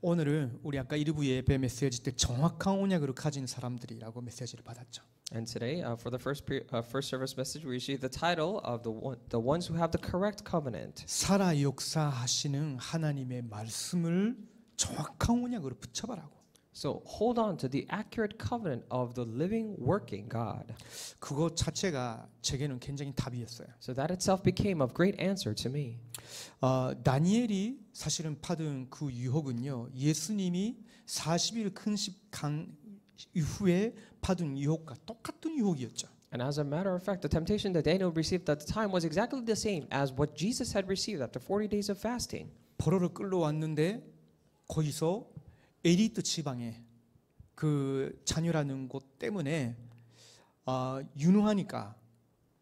오늘은 우리 아까 1부 예배 메시지 때 정확한 언약을 가진 사람들이라고 메시지를 받았죠. And today, for the first service message, we received the title of the ones who have the correct covenant. 살아 역사하시는 하나님의 말씀을 정확한 언약으로 붙잡아라고. So hold on to the accurate covenant of the living, working God. 그것 자체가 제게는 굉장히 답이었어요. So that itself became of great answer to me. 다니엘이 사실은 받은 그 유혹은요, 예수님이 40일 근심한 이후에 받은 유혹과 똑같은 유혹이었죠. And as a matter of fact, the temptation that Daniel received at the time was exactly the same as what Jesus had received after 40 days of fasting. 포로를 끌려왔는데 거기서 에리트 지방에 그 자녀라는 것 때문에 유능하니까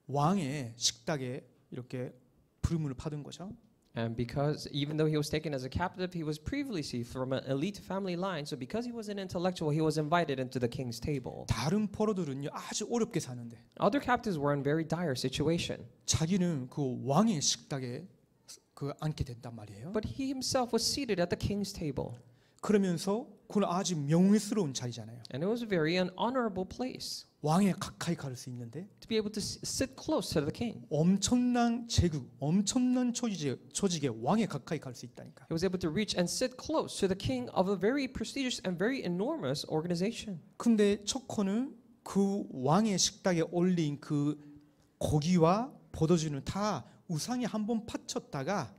왕의 식탁에 이렇게 부름을 받은 거죠. And because even though he was taken as a captive, he was previously from an elite family line. So because he was an intellectual, he was invited into the king's table. 다른 포로들은요 아주 어렵게 사는데 Other captives were in very dire situation. 자기는 그 왕의 식탁에 그 앉게 된단 말이에요. But he himself was seated at the king's table. 그러면서 그건 아주 명예스러운 자리잖아요. And it was a very honorable place 왕에 가까이 갈 수 있는데 to be able to sit close to the king. 엄청난 제국, 엄청난 조직에 왕에 가까이 갈 수 있다니까. He was able to reach and sit close to the king of a very prestigious and very enormous organization. 근데 초코는 그 왕의 식탁에 올린 그 고기와 포도주는 다 우상에 한번 바쳤다가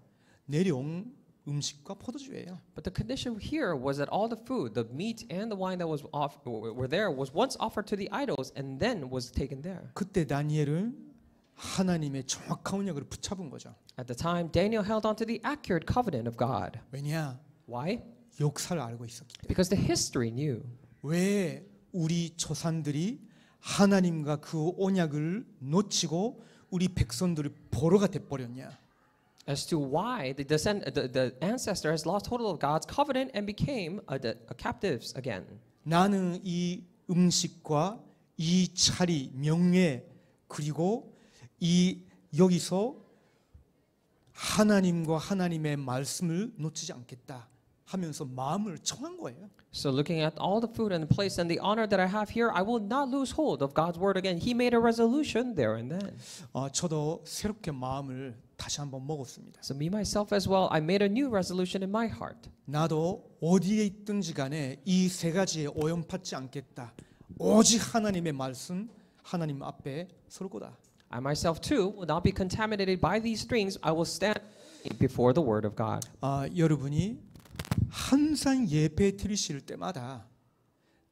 내려온 음식과 포도주예요. But the condition here was that all the food, the meat and the wine that was were there was once offered to the idols and then was taken there. 그때 다니엘은 하나님의 정확한 언약을 붙잡은 거죠. At the time, Daniel held on to the accurate covenant of God. 왜냐? Why? 역사를 알고 있었기 때문에. Because the history knew. 왜 우리 조상들이 하나님과 그 언약을 놓치고 우리 백성들을 포로가 돼 버렸냐? As to why the ancestor has lost hold of God's covenant and became captives again. 나는 이 음식과 이 자리, 명예 그리고 이 여기서 하나님과 하나님의 말씀을 놓치지 않겠다 하면서 마음을 정한 거예요. So looking at all the food and the place and the honor that I have here, I will not lose hold of God's word again. He made a resolution there and then. 저도 새롭게 마음을 다시 한번 먹었습니다. So me myself as well, I made a new resolution in my heart. 나도 어디에 있든지 간에 이 세 가지에 오염받지 않겠다. 오직 하나님의 말씀, 하나님 앞에 설 거다. I myself too will not be contaminated by these things. I will stand before the word of God. 여러분이 항상 예배 드리실 때마다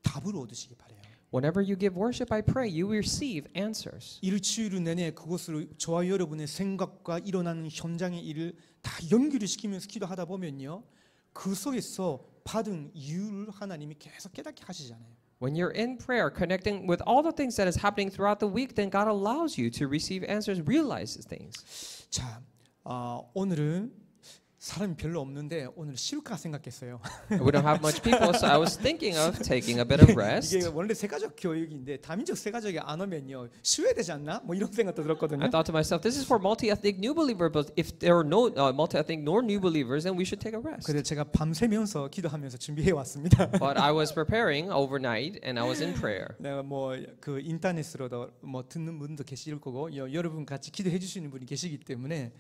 답을 얻으시기 바래요. Whenever you give worship, I pray you receive answers. 일주일 내내 그것을 저와 여러분의 생각과 일어나는 현장의 일을 다 연결을 시키면서 기도하다 보면요, 그 속에서 받은 이유를 하나님이 계속 깨닫게 하시잖아요. When you're in prayer, connecting with all the things that is happening throughout the week, then God allows you to receive answers, realize things. 자, 오늘은 사람이 별로 없는데 오늘 쉴까 생각했어요. We don't have much people, so I was thinking of taking a bit of rest. 이게 원래 세가족 교육인데 다민족 세가족이 안 오면요 쉬어야 되지 않나? 뭐 이런 생각도 들었거든요. I thought to myself, this is for multi-ethnic new believers, but if there are no multi-ethnic nor new believers, then we should take a rest. 그래서 제가 밤새면서 기도하면서 준비해 왔습니다. But I was preparing overnight, and I was in prayer. 내가 뭐 그 인터넷으로도 뭐 듣는 분도 계실 거고 여러분 같이 기도해 주시는 분이 계시기 때문에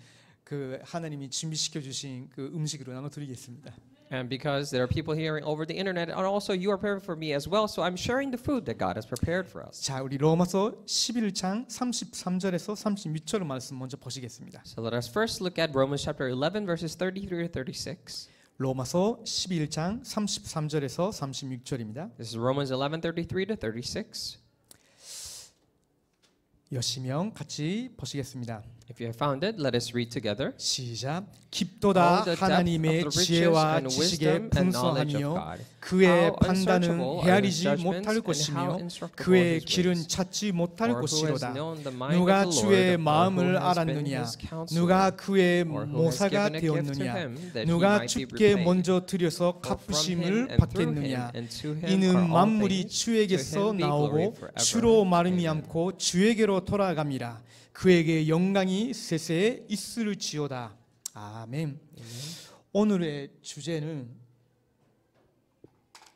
그 하나님이 준비시켜 주신 그 음식으로 나눠 드리겠습니다. And because there are people hearing over the internet, and also you are preparing for me as well, so I'm sharing the food that God has prepared for us. 자, 우리 로마서 11장 33절에서 36절 말씀 먼저 보시겠습니다. So let us first look at Romans chapter 11 verses 33 to 36. 로마서 11장 33절에서 36절입니다. This is Romans 11:33 to 36. 여시명 같이 보시겠습니다. If you have found it, let us read together. 시작. 깊도다 하나님의 지혜와 지식의 풍성하며 그의 판단은 헤아리지 못할 것이며 그의 길은 찾지 못할 것이로다. 누가 주의 마음을 알았느냐? 누가 그의 모사가 되었느냐? 누가 주께 먼저 드려서 갚으심을 받겠느냐? 이는 만물이 주에게서 나오고 주로 말미암고 주에게로 돌아갑니다. 그에게 영광이 세세에 있을지어다. 아멘. 오늘의 주제는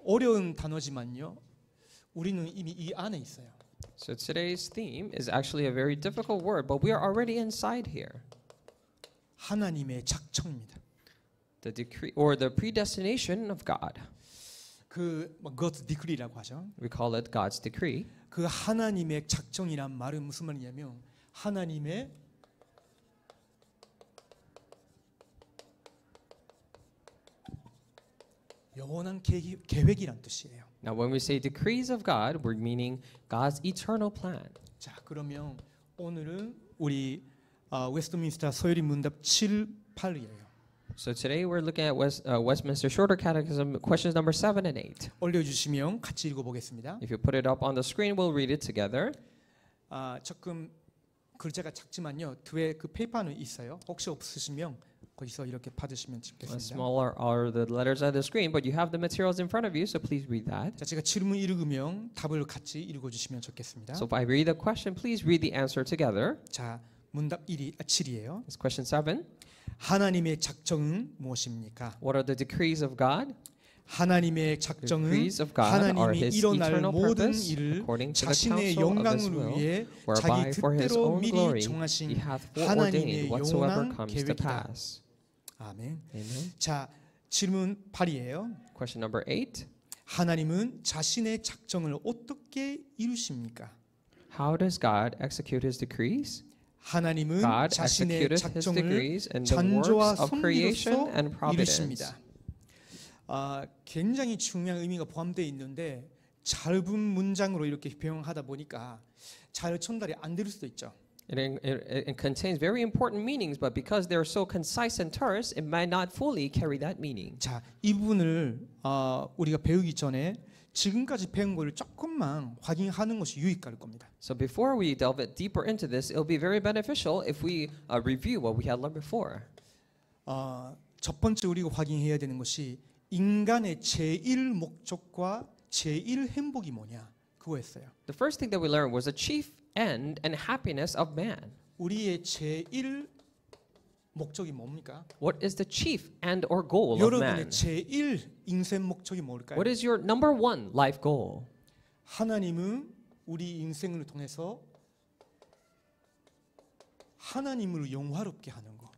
어려운 단어지만요. 우리는 이미 이 안에 있어요. So today's theme is actually a very difficult word, but we are already inside here. 하나님의 작정입니다. The decree or the predestination of God. 그 God's decree라고 하죠. We call it God's decree. 그 하나님의 작정이란 말은 무슨 말이냐면 하나님의 영원한 계획이란 뜻이에요. Now, when we say decrees of God, we're meaning God's eternal plan. 자, 그러면 오늘은 우리 웨스트민스터 서열이 문답 7, 8이에요. So today we're looking at Westminster Shorter Catechism questions number 7 and 8. 올려주시면 같이 읽어보겠습니다. If you put it up on the screen, we'll read it together. 조금 글자가 작지만요. 뒤에 그 페이퍼는 있어요. 혹시 없으시면 거기서 이렇게 받으시면 좋겠습니다. Smaller are the letters on the screen, but you have the materials in front of you, so please read that. 자, 제가 질문 읽으면 답을 같이 읽어주시면 좋겠습니다. So if I read the question, please read the answer together. 자, 문답 7이에요. It's question 7. 하나님의 작정은 무엇입니까? What are the decrees of God? 하나님의 작정은 Decrees of God are 하나님이 His 일어날 eternal 모든 purpose 일을 according to the 자신의 counsel of His 영광을 will, 위해 whereby 자기 for His 뜻대로 own 미리 glory 정하신 He hath 하나님의 foreordained whatsoever 영원한 comes to 계획이다. pass. 아멘. Amen. 자, 질문 8이에요. Question number 8. 하나님은 자신의 작정을 어떻게 이루십니까? How does God execute His decrees? 하나님은 God 자신의 executed His 작정을 decrees in the 창조와 works of creation 섭리로서 and providence. 이루십니다. 굉장히 중요한 의미가 포함되어 있는데 짧은 문장으로 이렇게 표현하다 보니까 잘 전달이 안 될 수도 있죠. It contains very important meanings, but because they're so concise and terse, it might not fully carry that meaning. 자, 이 부분을 우리가 배우기 전에 지금까지 배운 거를 조금만 확인하는 것이 유익할 겁니다. So before we delve it deeper into this, it'll be very beneficial if we review what we had learned before. 첫 번째 우리가 확인해야 되는 것이 인간의 제1 목적과 제1 행복이 뭐냐 그거였어요. The first thing that we learned was the chief end and happiness of man. 우리의 제1 목적이 뭡니까? What is the chief end or goal of 여러분의 man? 제1 인생 목적이 뭘까요? What is your number one life goal? 하나님은 우리 인생을 통해서 하나님을 영화롭게 하는 거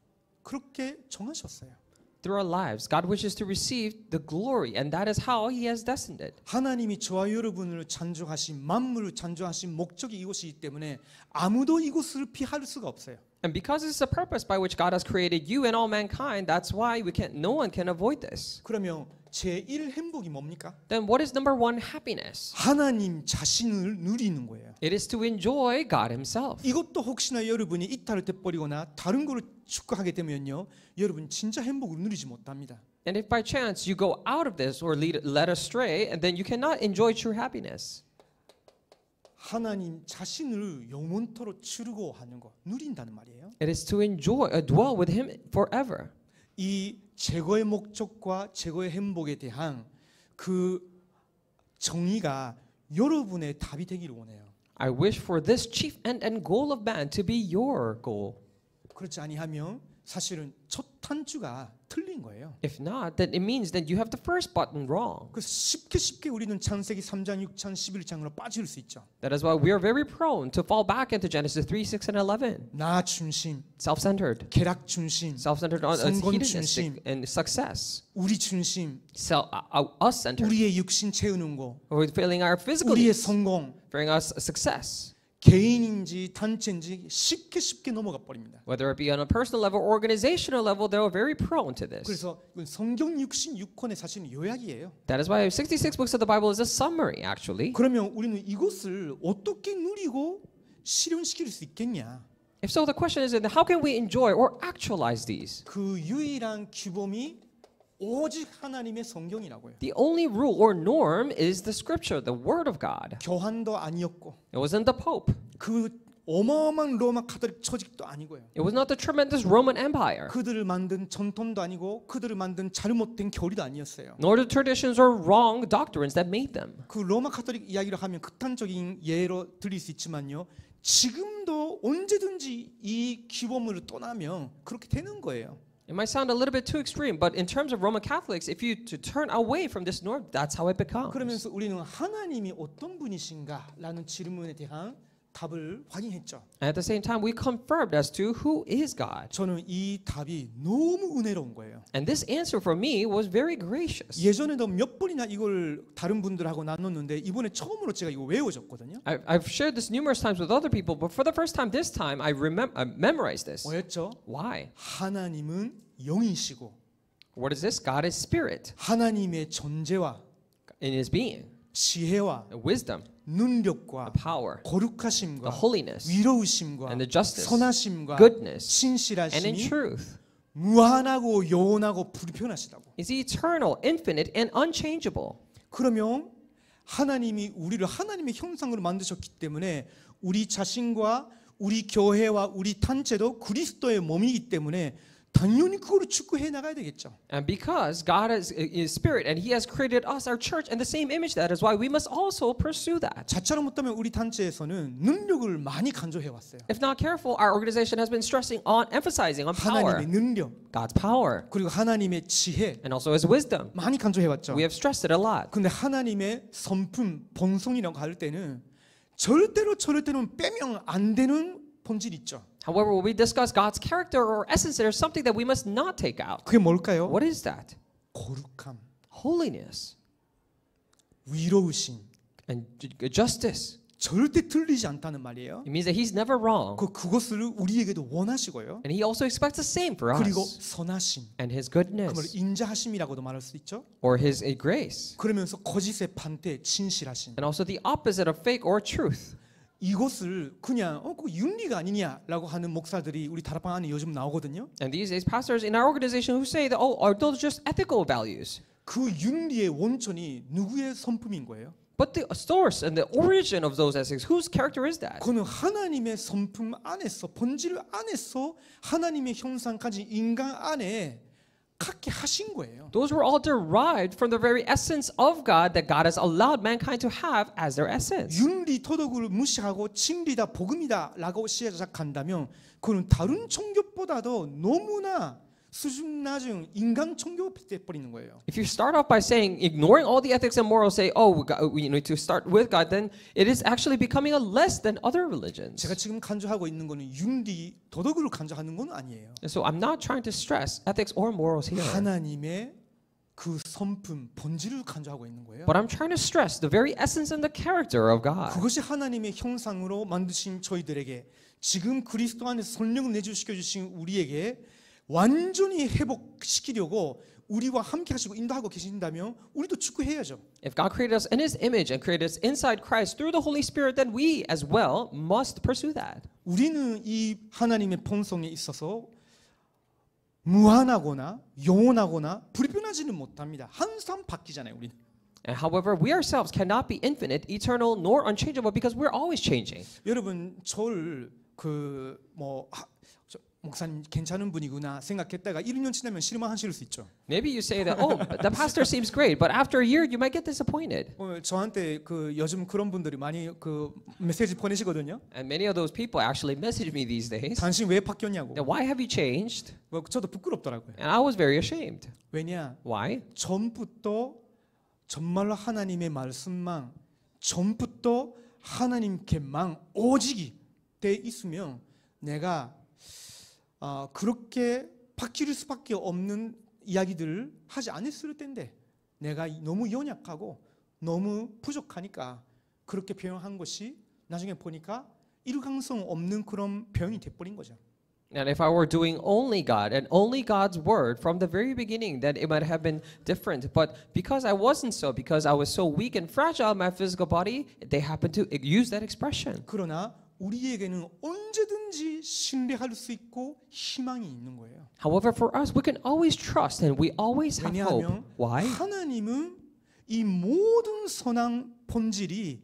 그렇게 정하셨어요. Through our lives, God wishes to receive the glory, and that is how He has destined it. 하나님이 저와 여러분을 창조하신 만물을 창조하신 목적이 이것이기 때문에 아무도 이것을 피할 수가 없어요. And because it's the purpose by which God has created you and all mankind, that's why no one can avoid this. 그러면 제1 행복이 뭡니까? Then what is number one happiness? 하나님 자신을 누리는 거예요. It is to enjoy God Himself. 이것도 혹시나 여러분이 이탈을 돼버리거나 다른 거를 추구하게 되면요, 여러분 진짜 행복을 누리지 못합니다. And if by chance you go out of this or led astray, and then you cannot enjoy true happiness. 하나님 자신을 영원토록 즐거워하는 거 누린다는 말이에요. It is to enjoy, dwell with Him forever. 이 제거의 목적과 제거의 행복에 대한 그 정의가 여러분의 답이 되기를 원해요. I wish for this chief end and goal of man to be your goal. 그렇지 아니하면 사실은 첫 단추가 틀린 거예요. If not, then it means that you have the first button wrong. 그래서 쉽게 우리는 창세기 3장, 6장, 11장으로 빠질 수 있죠. That is why we are very prone to fall back into Genesis 3, 6, and 11. 나 중심, Self-centered. 쾌락 중심, Self-centered on 성공 hedonistic 중심. and success. 우리 중심, Us-centered. 우리의 육신 채우는 거, We're feeling our physical 우리의 needs, 성공, feeling us success. 개인인지 단체인지 쉽게 넘어가 버립니다. Whether it be on a personal level or organizational level, they're very prone to this. 그래서 이건 성경 66권의 사실은 요약이에요. That is why 66 books of the Bible is a summary, actually. 그러면 우리는 이것을 어떻게 누리고 실현시킬 수 있겠냐? If so, the question is, how can we enjoy or actualize these? 그 유일한 규범이 오직 하나님의 성경이라고요. The only rule or norm is the scripture, the word of God. 교환도 아니었고 It wasn't the Pope. 그 어마어마한 로마 카톨릭 조직도 아니고요. It was not the tremendous Roman Empire. 그들을 만든 전통도 아니고 그들을 만든 잘못된 교리도 아니었어요. Nor the traditions or wrong doctrines that made them. 그 로마 카톨릭 이야기를 하면 극단적인 예로 들릴 수 있지만요. 지금도 언제든지 이 규범을 떠나면 그렇게 되는 거예요. It might sound a little bit too extreme, but in terms of Roman Catholics, if you to turn away from this norm, that's how it becomes. 그러면서 우리는 하나님이 어떤 분이신가라는 질문에 대한 답을 확인했죠. At the same time, we confirmed as to who is God. 저는 이 답이 너무 은혜로운 거예요. And this answer for me was very gracious. 예전에도 몇 번이나 이걸 다른 분들하고 나눴는데 이번에 처음으로 제가 이거 외워졌거든요. I've shared this numerous times with other people, but for the first time this time, I memorized this. 뭐였죠? Why? 하나님은 영이시고 What is this? God is spirit 하나님의 존재와 in his being, 지혜와 wisdom, 능력과 the power, the 거룩하심과 holiness, 위로우심과 and the justice, 선하심과 goodness, and in 신실하심이 truth. 무한하고 영원하고 불변하시다고. Is eternal, infinite, and unchangeable. 그러면 하나님이 우리를 하나님의 형상으로 만드셨기 때문에 우리 자신과 우리 교회와 우리 단체도 그리스도의 몸이기 때문에 당연히 그거를 축구해 나가야 되겠죠. And because God is spirit and he has created us, our church, in the same image, that is why we must also pursue that. 자처럼 못하면 우리 단체에서는 능력을 많이 강조해 왔어요. If not careful, our organization has been emphasizing on power, 하나님의 능력 God's power, 그리고 하나님의 지혜 and also his wisdom. 많이 강조해 왔죠. We have stressed it a lot. 근데 하나님의 성품, 본성이라고 할 때는 절대로는 빼면 안 되는 본질이 있죠. However, when we discuss God's character or essence, there's something that we must not take out. 그게 뭘까요? What is that? 거룩함, Holiness 위로우심. and justice. 절대 틀리지 않다는 말이에요. It means that he's never wrong. 그것을 우리에게도 원하시고요. And he also expects the same for 그리고 us. 선하심, And his 그걸 goodness 인자하심이라고도 말할 수 있죠. or his grace. 그러면서 거짓의 반대 진실하심. And also the opposite of fake or truth. 이것을 그냥 그 윤리가 아니냐라고 하는 목사들이 우리 다락방 안에 요즘 나오거든요. And these days, pastors in our organization who say that, are those just ethical values? 그 윤리의 원천이 누구의 성품인 거예요? But the source and the origin of those ethics, whose character is that? 그는 하나님의 성품 안에서 본질 안에서 하나님의 형상 가진 인간 안에 갖게 하신 거예요. Those were all derived from the very essence of God that God has allowed mankind to have as their essence. 윤리 도덕을 무시하고 진리다 복음이다라고 시작한다면 그는 다른 종교보다도 너무나 수준 낮은 인간 종교가 돼버리는 거예요. If you start off by saying, ignoring all the ethics and morals, say, we need to start with God, then it is actually becoming a less than other religions. 제가 지금 간주하고 있는 거는 윤리 도덕을 간주하는 건 아니에요. And so I'm not trying to stress ethics or morals here. 하나님의 그 성품 본질을 간주하고 있는 거예요. But I'm trying to stress the very essence and the character of God. 그것이 하나님의 형상으로 만드신 저희들에게 지금 그리스도 안에서 성령을 내주시켜 주신 우리에게 완전히 회복시키려고 우리와 함께 하시고 인도하고 계신다면 우리도 축구해야죠. If God created us in His image and created us inside Christ through the Holy Spirit, then we as well must pursue that. 우리는 이 하나님의 본성에 있어서 무한하거나 영원하거나 불변하지는 못합니다. 항상 바뀌잖아요, 우리는. And however, we ourselves cannot be infinite, eternal, nor unchangeable because we're always changing. 여러분 저를 목사님 괜찮은 분이구나 생각했다가 1년 지나면 실망하실 수 있죠. Maybe you say that, the pastor seems great, but after a year you might get disappointed. 저한테 요즘 그런 분들이 많이 메시지 보내시거든요. And many of those people actually message me these days. 당신 왜 바뀌었냐고. Now, why have you changed? 저도 부끄럽더라고요. And I was very ashamed. 왜냐? Why? 전부터 정말로 하나님의 말씀만 전부터 하나님께만 오직이 돼 있으면 내가 그렇게 바뀔 수밖에 없는 이야기들을 하지 않았을 텐데 내가 너무 연약하고 너무 부족하니까 그렇게 표현한 것이 나중에 보니까 일관성 없는 그런 표현이 돼버린 거죠. And if I were doing only God and only God's word from the very beginning, then it might have been different. But because I wasn't so, because I was so weak and fragile in my physical body, they happened to use that expression. 그러나 우리에게는 언제든지 신뢰할 수 있고 희망이 있는 거예요. However, for us, we can always trust and we always have hope. 왜냐하면 Why? 하나님은 이 모든 선한 본질이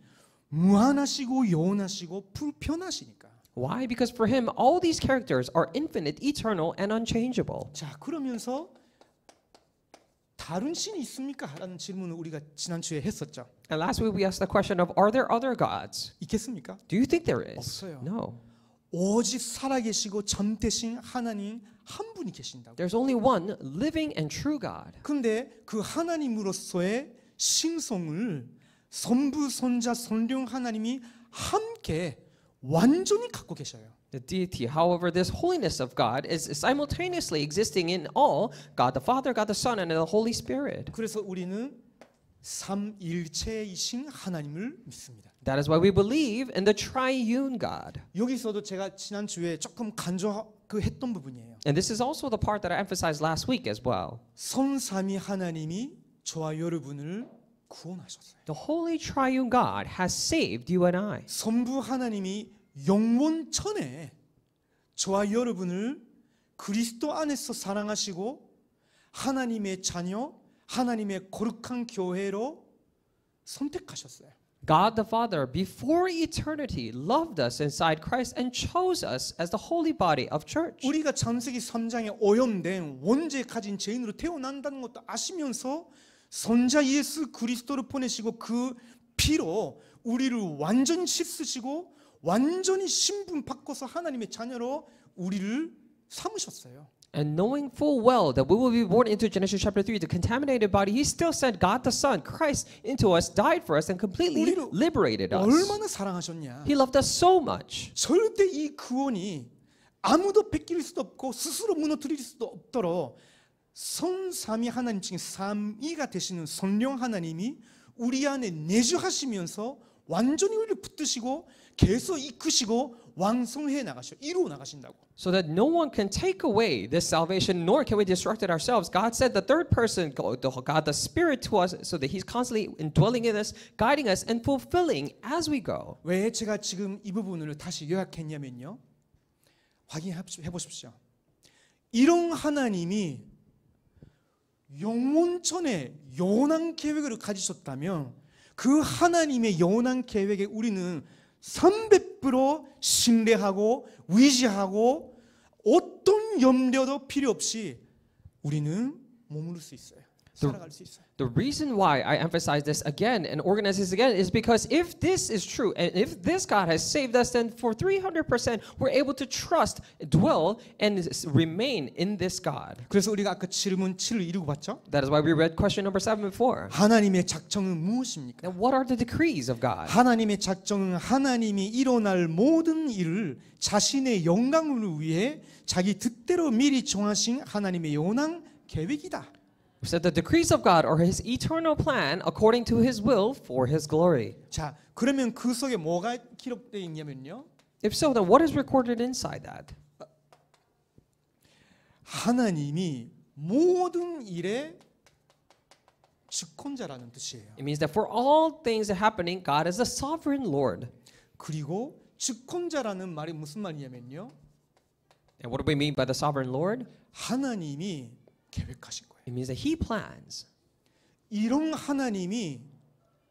무한하시고 영원하시고 불변하시니까. Why? Because for him, all these characters are infinite, eternal, and unchangeable. 자, 그러면서 다른 신이 있습니까? 라는 질문을 우리가 지난주에 했었죠. And last week we asked the question of, are there other gods? 있겠습니까? Do you think there is? 없어요. No. 오직 살아계시고 참되신 하나님 한 분이 계신다고. There's only one living and true God. 근데 그 하나님으로서의 신성을 선부, 선자, 성령 하나님이 함께 완전히 갖고 계셔요. The deity, however, this holiness of God is simultaneously existing in all God the Father, God the Son, and the Holy Spirit. 그래서 우리는 삼일체이신 하나님을 믿습니다. That is why we believe in the triune God. 여기서도 제가 지난주에 조금 했던 부분이에요. And this is also the part that I emphasized last week as well. 성삼위 하나님이 저와 여러분을 구원하셨어요. The Holy Triune God has saved you and I. 선부 하나님이 영원 전에 저와 여러분을 그리스도 안에서 사랑하시고 하나님의 자녀, 하나님의 거룩한 교회로 선택하셨어요. God the Father, before eternity, loved us inside Christ and chose us as the holy body of church. 우리가 창세기 3장에 오염된 원죄 가진 죄인으로 태어난다는 것도 아시면서 선자 예수 그리스도를 보내시고 그 피로 우리를 완전히 씻으시고 완전히 신분 바꿔서 하나님의 자녀로 우리를 삼으셨어요. And knowing full well that we will be born into Genesis chapter 3, the contaminated body, He still sent God the Son, Christ, into us, died for us, and completely 우리를 liberated us. 얼마나 사랑하셨냐. He loved us so much. 절대 이 구원이 아무도 베낄 수도 없고 스스로 무너뜨릴 수도 없도록 성삼위 하나님 중에 삼위가 되시는 성령 하나님이 우리 안에 내주하시면서 완전히 우리를 붙드시고 계속 이끄시고 완성해 나가셔 이루어 나가신다고. So that no one can take away this salvation, nor can we destruct it ourselves. God said the third person, God the Spirit to us, so that He's constantly indwelling in us, guiding us, and fulfilling as we go. 왜 제가 지금 이 부분을 다시 요약했냐면요. 확인해 보십시오. 이런 하나님이 영원전에 영원한 계획을 가지셨다면 그 하나님의 영원한 계획에 우리는 300% 신뢰하고 의지하고 어떤 염려도 필요 없이 우리는 머무를 수 있어요. 살아갈 수 있어요. The reason why I emphasize this again and organize this again is because if this is true and if this God has saved us, then for 300% we're able to trust, dwell, and remain in this God. 그래서 우리가 아까 질문 7을 이루고 봤죠? That is why we read question number 7 before. 하나님의 작정은 무엇입니까? And what are the decrees of God? 하나님의 작정은 하나님이 일어날 모든 일을 자신의 영광을 위해 자기 뜻대로 미리 정하신 하나님의 영원한 계획이다. We said the decrees of God are His eternal plan according to His will for His glory. 자, 그러면 그 속에 뭐가 기록되어 있냐면요. If so, then what is recorded inside that? 하나님이 모든 일의 주권자라는 뜻이에요. It means that for all things that are happening, God is the sovereign Lord. 그리고 주권자라는 말이 무슨 말이냐면요. And what do we mean by the sovereign Lord? 하나님이 계획하신 거예요. It means that He plans. 이런 하나님이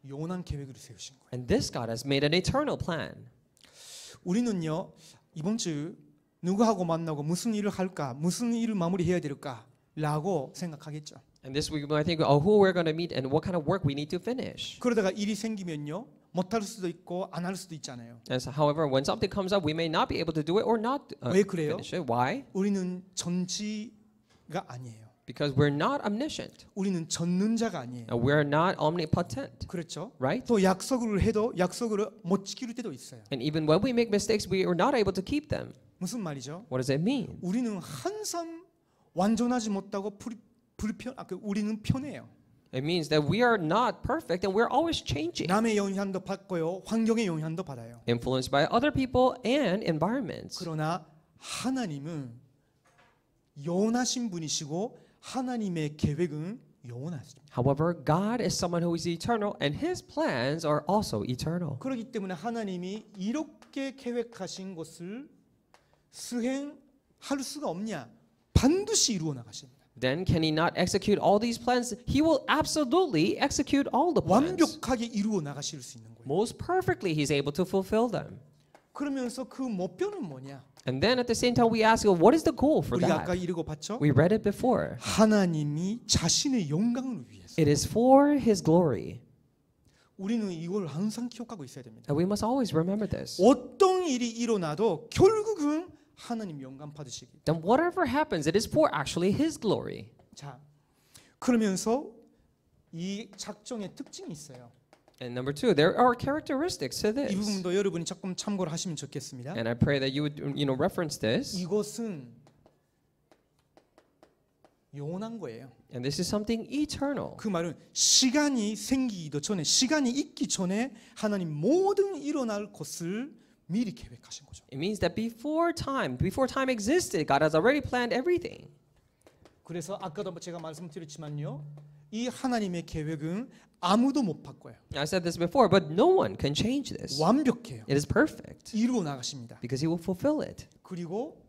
영원한 계획을 세우신 거예요. And this God has made an eternal plan. 우리는요 이번 주 누구하고 만나고 무슨 일을 할까, 무슨 일을 마무리해야 될까라고 생각하겠죠. And this week we might think, oh, who we're going to meet and what kind of work we need to finish. 그러다가 일이 생기면요 못할 수도 있고 안 할 수도 있잖아요. And so, however, when something comes up, we may not be able to do it or not 왜 그래요? finish it. Why? 우리는 전지가 아니에요. Because we're not omniscient. 우리는 전능자가 아니에요. And we're not omnipotent, 그렇죠? right? 또 약속을 해도 약속을 못 지킬 때도 있어요. And even when we make mistakes, we are not able to keep them. 무슨 말이죠? What does it mean? 우리는 항상 완전하지 못하고 우리는 편해요. It means that we are not perfect and we're always changing, 남의 영향도 받고요, 환경의 영향도 받아요. influenced by other people and environments. 그러나 하나님은 영원하신 분이시고 하나님의 계획은 영원하십니다. However, God is someone who is eternal and His plans are also eternal. 그렇기 때문에 하나님이 이렇게 계획하신 것을 수행할 수가 없냐? 반드시 이루어 나가십니다. Then can He not execute all these plans? He will absolutely execute all the plans. 완벽하게 이루어 나가실 수 있는 거예요. Most perfectly He's able to fulfill them. 그러면서 그 목표는 뭐냐? And then at the same time we ask, well, what is the goal for 우리가 아까 that? 읽어 봤죠? We read it before. 하나님이 자신의 영광을 위해서 It is for His glory. 우리는 이걸 항상 기억하고 있어야 됩니다. And we must always remember this. 어떤 일이 일어나도 결국은 하나님 영광 받으시기. Then whatever happens, it is for actually His glory. 자, 그러면서 이 작정의 특징이 있어요. And number two, there are characteristics to 이 this. 부분도 여러분이 조금 참고를 하시면 좋겠습니다. And I pray that you would, reference this. 이것은 영원한 거예요. And this is something eternal. 그 말은 시간이 생기기도 전에, 시간이 있기 전에 하나님 모든 일어날 것을 미리 계획하신 거죠. It means that before time existed, God has already planned everything. 그래서 아까도 제가 말씀드렸지만요, 이 하나님의 계획은 아무도 못 바꿔요. I said this before, but no one can change this. 완벽해요. It is perfect 이루어 나가십니다. because He will fulfill it. 그리고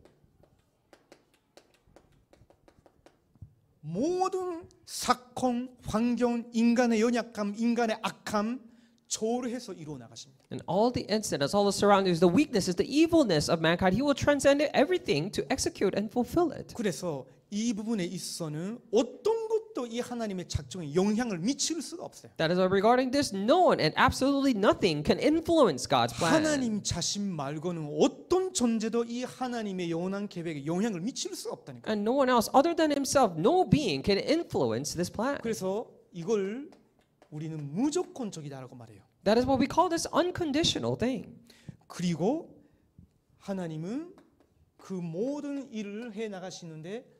모든 사건, 환경, 인간의 연약함, 인간의 악함 초월해서 이루어 나가십니다. And all the incidents, all the surroundings, the weaknesses, the evilness of mankind, He will transcend everything to execute and fulfill it. 그래서 이 부분에 있어서는 어떤 것도 이 하나님의 작정에 영향을 미칠 수가 없어요. That is why regarding this, no one and absolutely nothing can influence God's plan. 하나님 자신 말고는 어떤 존재도 이 하나님의 영원한 계획에 영향을 미칠 수가 없다니까. And no one else other than Himself, no being can influence this plan. 그래서 이걸 우리는 무조건적이다라고 말해요. That is what we call this unconditional thing. 그리고 하나님은 그 모든 일을 해 나가시는데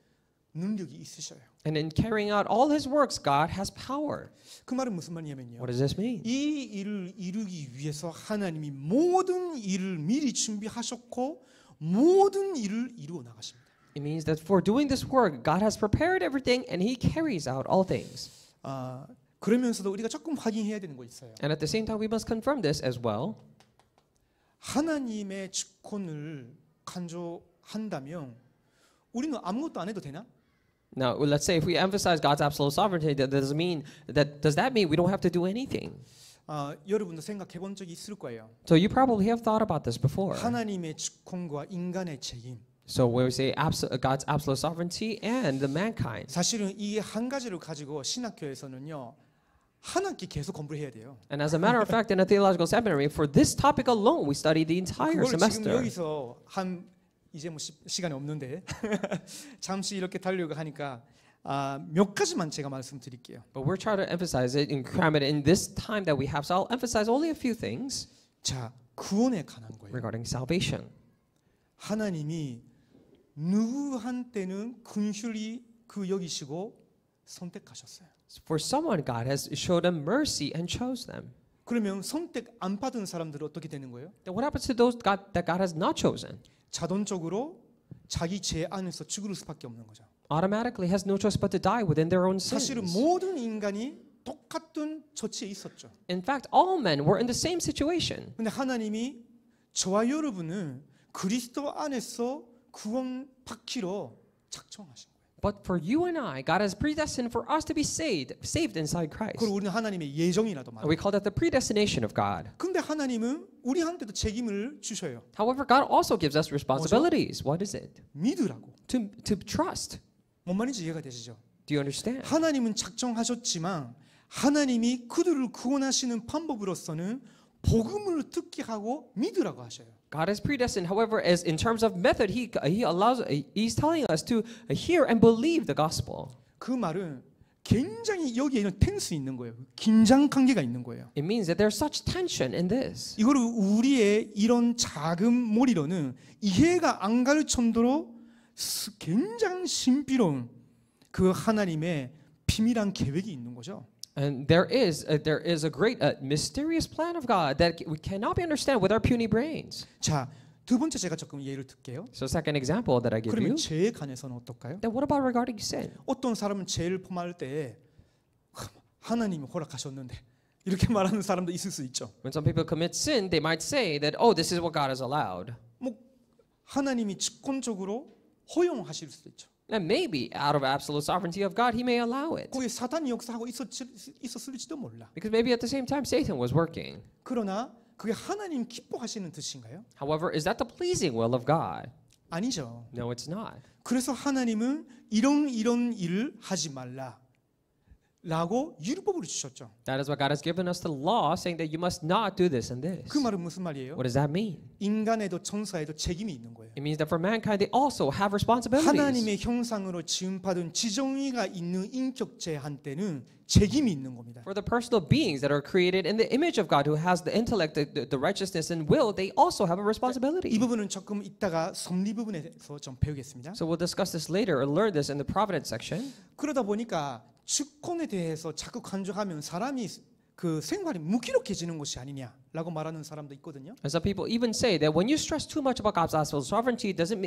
능력이 있으셔요. And in carrying out all His works, God has power. 그 말은 무슨 말이냐면요. What does this mean? 이 일을 이루기 위해서 하나님이 모든 일을 미리 준비하셨고 모든 일을 이루어 나가십니다. It means that for doing this work, God has prepared everything and He carries out all things. 그러면서도 우리가 조금 확인해야 되는 거 있어요. And at the same time, we must confirm this as well. 하나님의 주권을 강조한다면 우리는 아무것도 안 해도 되나? Now, let's say if we emphasize God's absolute sovereignty, does that mean we don't have to do anything? 여러분도 생각해 본 적이 있을 거예요. So you probably have thought about this before. 하나님의 주권과 인간의 책임. So when we say God's absolute sovereignty and the mankind, 사실은 이 한 가지를 가지고 신학교에서는요. 한 학기 계속 공부를 해야 돼요. and as a matter of fact, in a theological seminary, for this topic alone, we study the entire 그걸 지금 semester. 여기서 이제 뭐 시간이 없는데 잠시 이렇게 달려고 하니까 몇 가지만 제가 말씀드릴게요. But we're trying to emphasize it and cram it in this time that we have. So I'll emphasize only a few things 자, 구원에 관한 거예요. regarding salvation. 하나님이 누구한테는 긍휼히 그 여기시고 선택하셨어요. For someone, God has showed them mercy and chose them. 그러면 선택 안 받은 사람들은 어떻게 되는 거예요? Then what happens to those that God has not chosen? 자동적으로 자기 죄 안에서 죽을 수밖에 없는 거죠. Automatically has no choice but to die within their own 사실은 sins. 모든 인간이 똑같은 처지에 있었죠. In fact, all men were in the same situation. 근데 하나님이 저와 여러분은 그리스도 안에서 구원 받기로 작정하신 거예요. But for you and I, God has predestined for us to be saved inside Christ. 그걸 우리는 하나님의 예정이라도 And 말해요. we call that the predestination of God. 근데 하나님은 우리한테도 책임을 주셔요. However, God also gives us responsibilities. What is it? 믿으라고. To trust. 뭔 말인지 이해가 되시죠? Do you understand? 하나님은 작정하셨지만 하나님이 그들을 구원하시는 방법으로서는 복음을 듣게 하고 믿으라고 하셔요. God is predestined. However, as in terms of method, He's telling us to hear and believe the gospel. 그 말은 굉장히 여기에는 텐스 있는 거예요. 긴장 관계가 있는 거예요. It means that there's such tension in this. 이거를 우리의 이런 작은 머리로는 이해가 안 갈 정도로 굉장히 신비로운 그 하나님의 비밀한 계획이 있는 거죠. And there is a great mysterious plan of God that we cannot be understand with our puny brains. 자, 두 번째 제가 조금 예를 들게요. So second example that I give you. 그러면 죄에 관해서는 어떨까요? Then what about regarding sin? 어떤 사람은 죄를 범할 때 하나님이 허락하셨는데 이렇게 말하는 사람도 있을 수 있죠. When some people commit sin, they might say that, oh, this is what God has allowed. 뭐 하나님이 주권적으로 허용하실 수도 있죠. And maybe out of absolute sovereignty of God, He may allow it. 거기에 사단이 역사하고 있었을지도 몰라. Because maybe at the same time Satan was working. 그러나 그게 하나님 기뻐하시는 뜻인가요? However, is that the pleasing will of God? 아니죠. No, it's not. 그래서 하나님은 이런 일을 하지 말라 라고 율법을 주셨죠. That is why God has given us the law saying that you must not do this and this. 그 말은 무슨 말이에요? What does that mean? 인간에도 천사에도 책임이 있는 거예요. It means that for mankind they also have responsibilities. 하나님의 형상으로 지음받은 지정의가 있는 인격체한테는 책임이 있는 겁니다. For the personal beings that are created in the image of God who has the intellect, the righteousness and will, they also have a responsibility. 이 부분은 조금 이따가 섭리 부분에서 좀 배우겠습니다. So we'll discuss this later or learn this in the providence section. 그러다 보니까 주권에 대해서 자꾸 간주하면 사람이 그 생활이 무기력해지는 것이 아니냐라고 말하는 사람도 있거든요. And some people even say that when you stress too much about God's absolute sovereignty, doesn't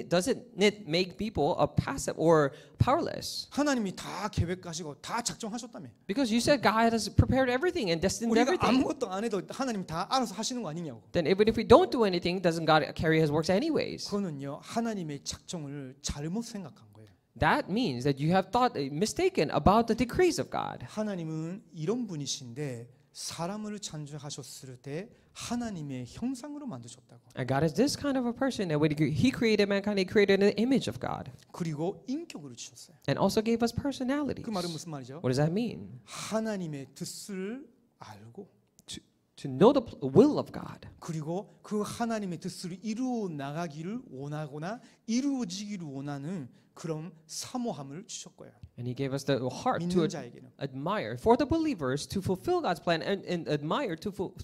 it make people passive or powerless? 하나님이 다 계획하시고 다 작정하셨다며. Because you said God has prepared everything and destined 우리가 everything. 아무것도 안 해도 하나님 다 알아서 하시는 거 아니냐고. Then even if we don't do anything, doesn't God carry His works anyways? 그거는요 하나님의 작정을 잘못 생각한 거예요. That means that you have thought mistaken about the decrees of God. 하나님은 이런 분이신데 사람을 창조하셨을 때 하나님의 형상으로 만드셨다고. And God is this kind of a person that when He created mankind, He created an image of God. 그리고 인격으로 주셨어요. And also gave us personalities. 그 말은 무슨 말이죠? What does that mean? 하나님의 뜻을 알고 To know the will of God. 그리고 그 하나님의 뜻을 이루어 나가기를 원하거나 이루어지기를 원하는 그런 사모함을 주셨고요. And He gave us the heart to 믿는 자에게는. admire for the believers to fulfill God's plan and admire for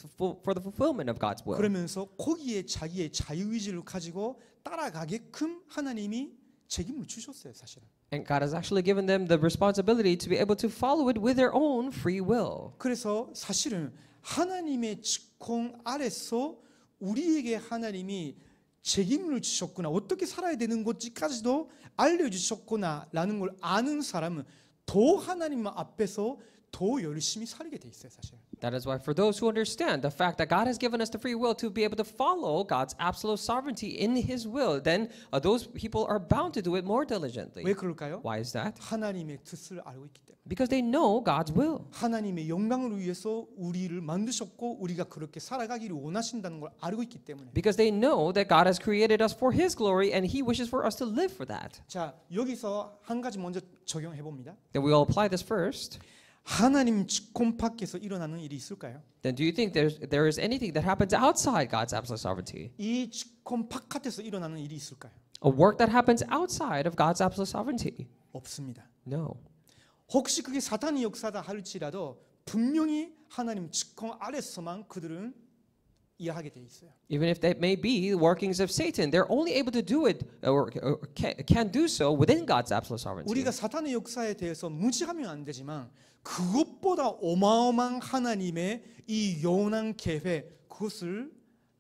the fulfillment of God's will. 그러면서 거기에 자기의 자유의지를 가지고 따라가게끔 하나님이 책임을 주셨어요, 사실은. And God has actually given them the responsibility to be able to follow it with their own free will. 그래서 사실은 하나님의 직공 아래서 우리에게 하나님이 책임을 주셨구나, 어떻게 살아야 되는 것까지도 알려주셨구나라는 걸 아는 사람은 더 하나님 앞에서 더 열심히 살게 돼 있어요, 사실. That is why for those who understand the fact that God has given us the free will to be able to follow God's absolute sovereignty in His will, then those people are bound to do it more diligently. 왜 그럴까요? Why is that? 하나님의 뜻을 알고 있기 때문에. Because they know God's will. 하나님의 영광을 위해서 우리를 만드셨고 우리가 그렇게 살아가기를 원하신다는 걸 알고 있기 때문에. Because they know that God has created us for His glory and He wishes for us to live for that. 자, 여기서 한 가지 먼저 적용해 봅니다. Then we all apply this first. 하나님 직권 밖에서 일어나는 일이 있을까요? Then do you think there is anything that happens outside God's absolute sovereignty? 이 직권 바깥에서 일어나는 일이 있을까요? A work that happens outside of God's absolute sovereignty? 없습니다. No. 혹시 그게 사탄의 역사다 할지라도 분명히 하나님 직권 아래서만 그들은 일하게 돼 있어요. Even if that may be the workings of Satan, they're only able to do it or can do so within God's absolute sovereignty. 우리가 사탄의 역사에 대해서 무지하면 안 되지만 그것보다 어마어마한 하나님의 이 영원한 계획, 그것을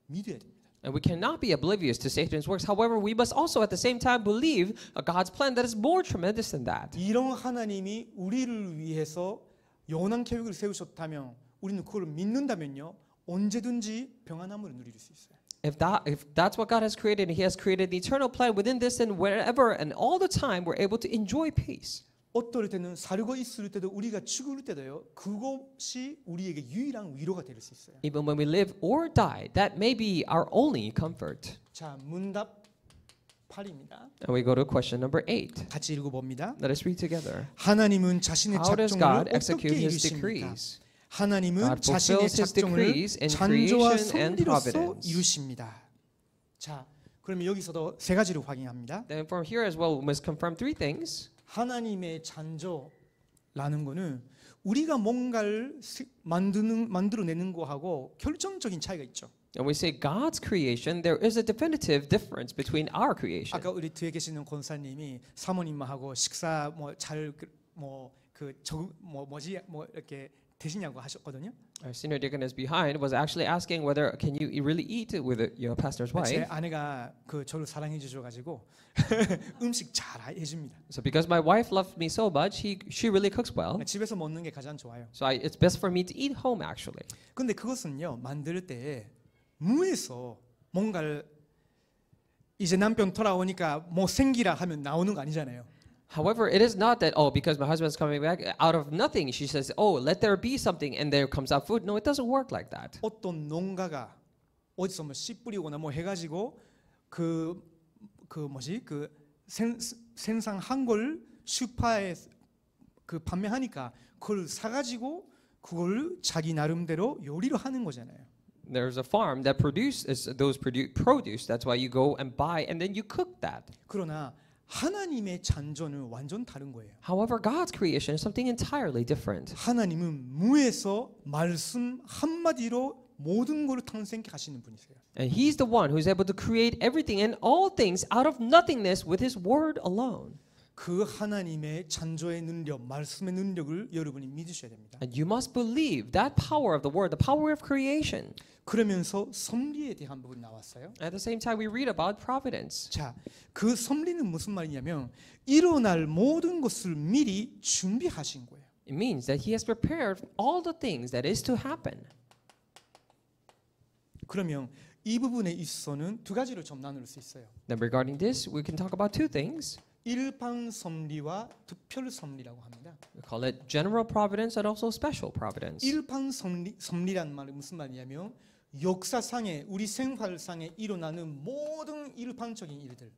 믿어야 됩니다. And we cannot be oblivious to Satan's works. However, we must also at the same time believe God's plan that is more tremendous than that. 이런 하나님이 우리를 위해서 영원한 계획을 세우셨다면 우리는 그걸 믿는다면요, 언제든지 평안함을 누릴 수 있어요. If that's what God has created, and He has created the eternal plan within this, and wherever and all the time, we're able to enjoy peace. 어떨 때는 살고 있을 때도 우리가 죽을 때도요, 그것이 우리에게 유일한 위로가 될 수 있어요. Even when we live or die, that may be our only comfort. 자, 문답 8입니다. And we go to question number 8. 같이 읽어봅니다. Let us read together. 하나님은 자신의 How does 작정을 God 어떻게 execute His 이루십니까? decrees? 하나님은 God 자신의 fulfills His 작정을 decrees in 창조와 creation and 섭리로서 providence. 이루십니다. 자, 그러면 여기서도 세 가지를 확인합니다. Then from here as well, we must confirm three things. 하나님의 창조라는 거는 우리가 뭔가를 만들어내는 거하고 결정적인 차이가 있죠. And we say God's creation, there is a definitive difference between our creation. 아까 우리 뒤에 계시는 권사님이 사모님하고 식사 뭐 이렇게 되시냐고 하셨거든요. Our senior deaconess behind was actually asking whether can you really eat with your pastor's 제 wife. 아내가 그 저를 사랑해 주셔가지고 음식 잘 해줍니다. So because my wife loved me so much, she really cooks well. 집에서 먹는 게 가장 좋아요. So it's best for me to eat home actually. 근데 그것은요, 만들 때 무에서 뭔가를 이제 남편 돌아오니까 뭐 생기라 하면 나오는 거 아니잖아요. However, it is not that, because my husband's coming back, out of nothing, she says, let there be something, and there comes out food. No, it doesn't work like that. 어떤 농가가 어디서 뭐 씨 뿌리거나 뭐 해가지고 생산한 걸 슈퍼에 그 판매하니까 그걸 사가지고 그걸 자기 나름대로 요리를 하는 거잖아요. There's a farm that produces those produce. That's why you go and buy and then you cook that. 그러나 하나님의 창조는 완전 다른 거예요. However, God's creation is something entirely different. 하나님은 무에서 말씀 한마디로 모든 것을 탄생케 하시는 분이세요. And He's the one who's able to create everything and all things out of nothingness with His word alone. 그 하나님의 창조의 능력, 말씀의 능력을 여러분이 믿으셔야 됩니다. And you must believe that power of the word, the power of creation. 그러면서 섭리에 대한 부분이 나왔어요. At the same time, we read about providence. 자, 그 섭리는 무슨 말이냐면 일어날 모든 것을 미리 준비하신 거예요. It means that He has prepared all the things that is to happen. 그러면 이 부분에 있어서는 두 가지로 좀 나눌 수 있어요. Then regarding this, we can talk about two things. 일반 섭리와 특별 섭리라고 합니다. We call it general providence and also special providence. 일반 섭리란 말은 무슨 말이냐면 역사상에 우리 생활상에 일어나는 모든 일반적인 일들.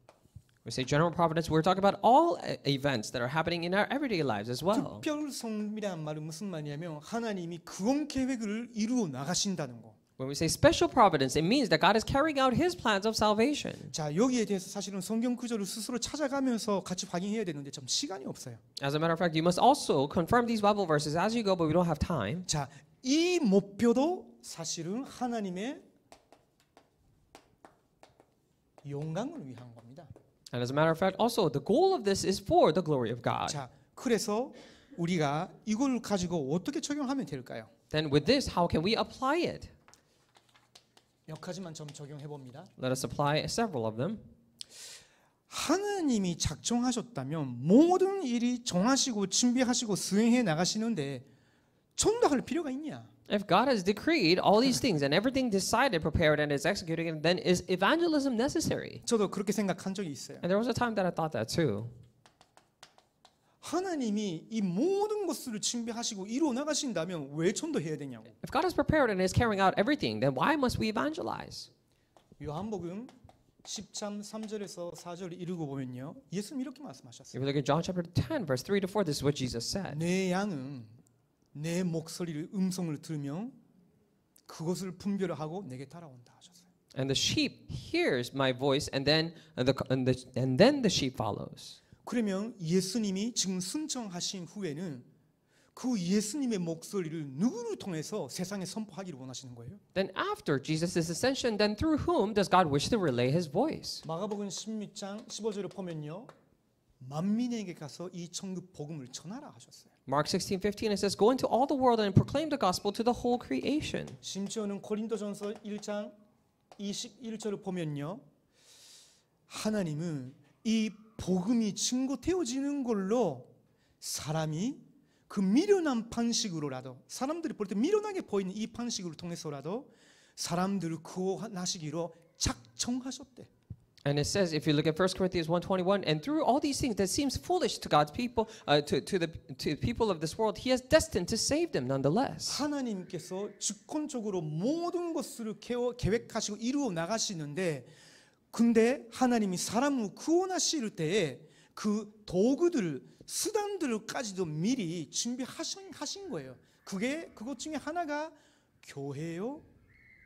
We say general providence, we're talking about all events that are happening in our everyday lives as well. 특별 섭리란 말은 무슨 말이냐면 하나님이 구원 계획을 이루어 나가신다는 거. When we say special providence, it means that God is carrying out His plans of salvation. 자, 여기에 대해서 사실은 성경 구절을 스스로 찾아가면서 같이 확인해야 되는데 좀 시간이 없어요. As a matter of fact, you must also confirm these Bible verses as you go, but we don't have time. 자, 이 목표도 사실은 하나님의 영광을 위한 겁니다. And as a matter of fact, also the goal of this is for the glory of God. 자, 그래서 우리가 이걸 가지고 어떻게 적용하면 될까요? Then with this, how can we apply it? 몇 가지만 좀 적용해 봅니다. Let us apply several of them. 하나님이 작정하셨다면 모든 일이 정하시고 준비하시고 수행해 나가시는데 전도할 필요가 있냐? If God has decreed all these things and everything decided, prepared, and is executing, then is evangelism necessary? 저도 그렇게 생각한 적이 있어요. And there was a time that I thought that too. 하나님이 이 모든 것을 준비하시고 이루어 나가신다면 왜 전도해야 되냐고. If God has prepared and is carrying out everything, then why must we evangelize? 요한복음 10장 3절에서 4절 읽고 보면요. 예수님 이렇게 말씀하셨어요. If we look at John chapter 10, verse 3 to 4, this is what Jesus said. 내 양은 내 목소리를 음성을 들으며 그것을 분별하고 내게 따라온다 하셨어요. And the sheep hears my voice, and then the sheep follows. 그러면 예수님이 지금 순종하신 후에는 그 예수님의 목소리를 누구를 통해서 세상에 선포하기를 원하시는 거예요? Then after Jesus' ascension, then through whom does God wish to relay His voice? 마가복음 16장 15절을 보면요. 만민에게 가서 이 천국 복음을 전하라 하셨어요. Mark 16:15 it says, "Go into all the world and proclaim the gospel to the whole creation." 심지어는 고린도전서 1장 21절을 보면요. 하나님은 이 복음이 증거되어지는 걸로 사람이 그 미련한 방식으로라도 사람들이 볼 때 미련하게 보이는 이 방식을 통해서라도 사람들을 구원하시기로 작정하셨대. And it says, if you look at 1 Corinthians 1:21, and through all these things that seems foolish to God's people, to the people of this world, He has destined to save them nonetheless. 하나님께서 주권적으로 모든 것을 계획하시고 이루어 나가시는데, 근데 하나님이 사람을 구원하실 때에 그 도구들, 수단들까지도 미리 준비하신 거예요. 그것 중에 하나가 교회요,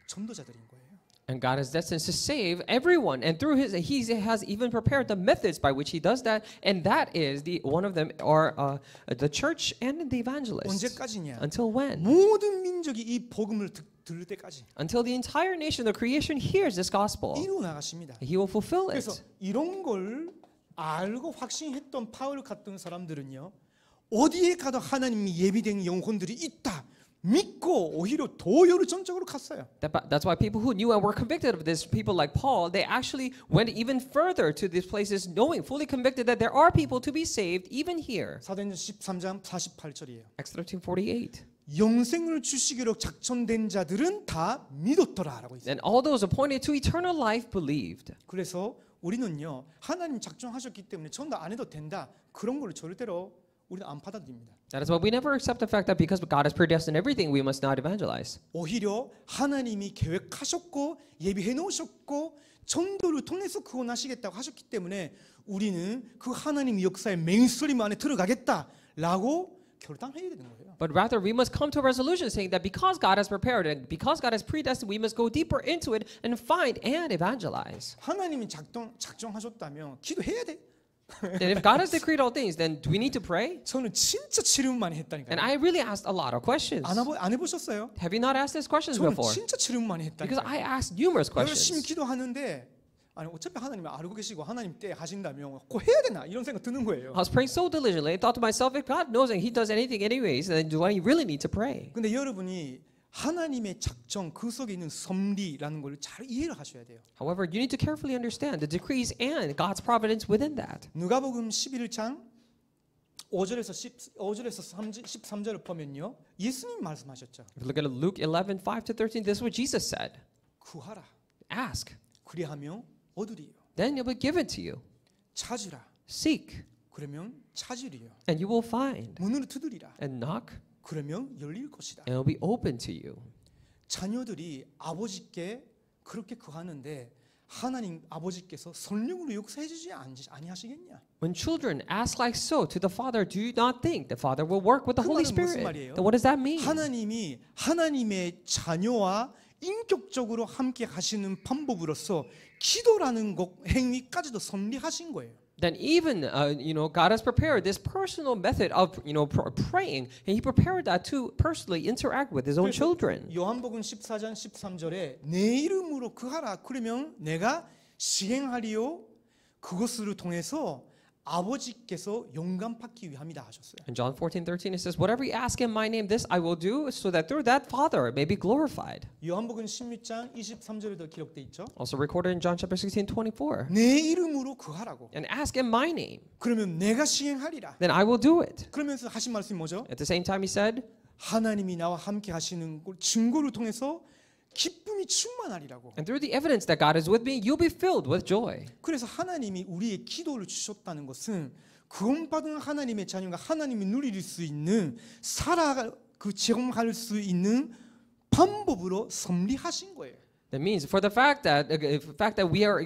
전도자들인 거예요. And God is destined to save everyone, and through He has even prepared the methods by which He does that, and that is one of them are the church and the evangelists. 언제까지냐? Until when? 모든 민족이 이 복음을 들을 때까지. Until the entire nation of creation hears this gospel. 이루어 나가십니다. He will fulfill 그래서 it. 이런 걸 알고 확신했던 바울 같은 사람들은요, 어디에 가도 하나님이 예비된 영혼들이 있다 믿고 오히려 더 열정적으로 갔어요. That's why people who knew and were convicted of this, people like Paul, they actually went even further to these places, knowing, fully convicted that there are people to be saved even here. 사도행전 13장 48절이에요. Acts 13:48. 영생을 주시기로 작정된 자들은 다 믿었더라라고 있어요. And all those appointed to eternal life believed. 그래서 우리는요, 하나님 작정하셨기 때문에 전도 안 해도 된다, 그런 걸 절대로 우리는 안 받아들입니다. That is why we never accept the fact that because God has predestined everything, we must not evangelize. 오히려 하나님이 계획하셨고 예비해 놓으셨고 전도를 통해서 구원하시겠다고 하셨기 때문에 우리는 그 하나님의 역사의 메인스트림 안에 들어가겠다 라고 결단해야 되는 거예요. But rather, we must come to a resolution saying that because God has prepared and because God has predestined, we must go deeper into it and find and evangelize. 하나님이 작정하셨다면 기도해야 돼. And if God has decreed all things, then do we need to pray? 저는 진짜 질문 많이 했다니까요. And I really asked a lot of questions. 안 해보셨어요? Have you not asked these questions 저는 before? 진짜 질문 많이 Because 했다니까요. I asked numerous 열심히 questions. 기도하는데 아니 어차피 하나님이 알고 계시고 하나님 때 하신다면 꼭 해야 되나 이런 생각 드는 거예요. I was praying so diligently. I thought to myself, if God knows and He does anything anyways, then do I really need to pray? 근데 여러분이 하나님의 작정 그 속에 있는 섭리라는 걸 잘 이해를 하셔야 돼요. However, you need to carefully understand the decrees and God's providence within that. 누가복음 11장 5절에서 13절을 보면요. 예수님 말씀하셨죠. If you look at Luke 11, 5 to 13, this is what Jesus said. 구하라. Ask, 그리하며 얻으리요. then it will be given to you. 찾으라. Seek, 그러면 찾으리요. and you will find. 문을 두드리라. And knock, 그러면 열릴 것이다. and it will be open to you. 자녀들이 아버지께 그렇게 구하는데 하나님 아버지께서 성령으로 역사해 주지 아니하시겠냐? When children ask like so to the Father, do you not think the Father will work with the 그 Holy 말은 무슨 Spirit? 말이에요? Then what does that mean? 하나님이 하나님의 자녀와 인격적으로 함께 하시는 방법으로서 기도라는 행위까지도 섭리하신 거예요. Then even God has prepared this personal method of praying, and He prepared that to personally interact with His own children. 요한복음 14장 13절에 내 이름으로 구하라. 그러면 내가 시행하리요. 그것을 통해서 아버지께서 영감 받기 위함이다 하셨어요. In John 14:13 it says, "Whatever you ask in my name, this I will do, so that through that Father may be glorified." 요한복음 16장 23절에도 기록돼 있죠. Also recorded in John chapter 16:24. 내 이름으로 구하라고. And ask in my name, 그러면 내가 시행하리라. then I will do it. 그러면서 하신 말씀이 뭐죠? At the same time, He said, 하나님이 나와 함께 하시는 걸 증거를 통해서 기쁨이 충만하리라고. and through the evidence that God is with me, you'll be filled with joy. 그래서 하나님이 우리의 기도를 주셨다는 것은 구원받은 하나님의 자녀가 하나님이 누릴 수 있는 체험할 수 있는 방법으로 섭리하신 거예요. That means for the fact that we are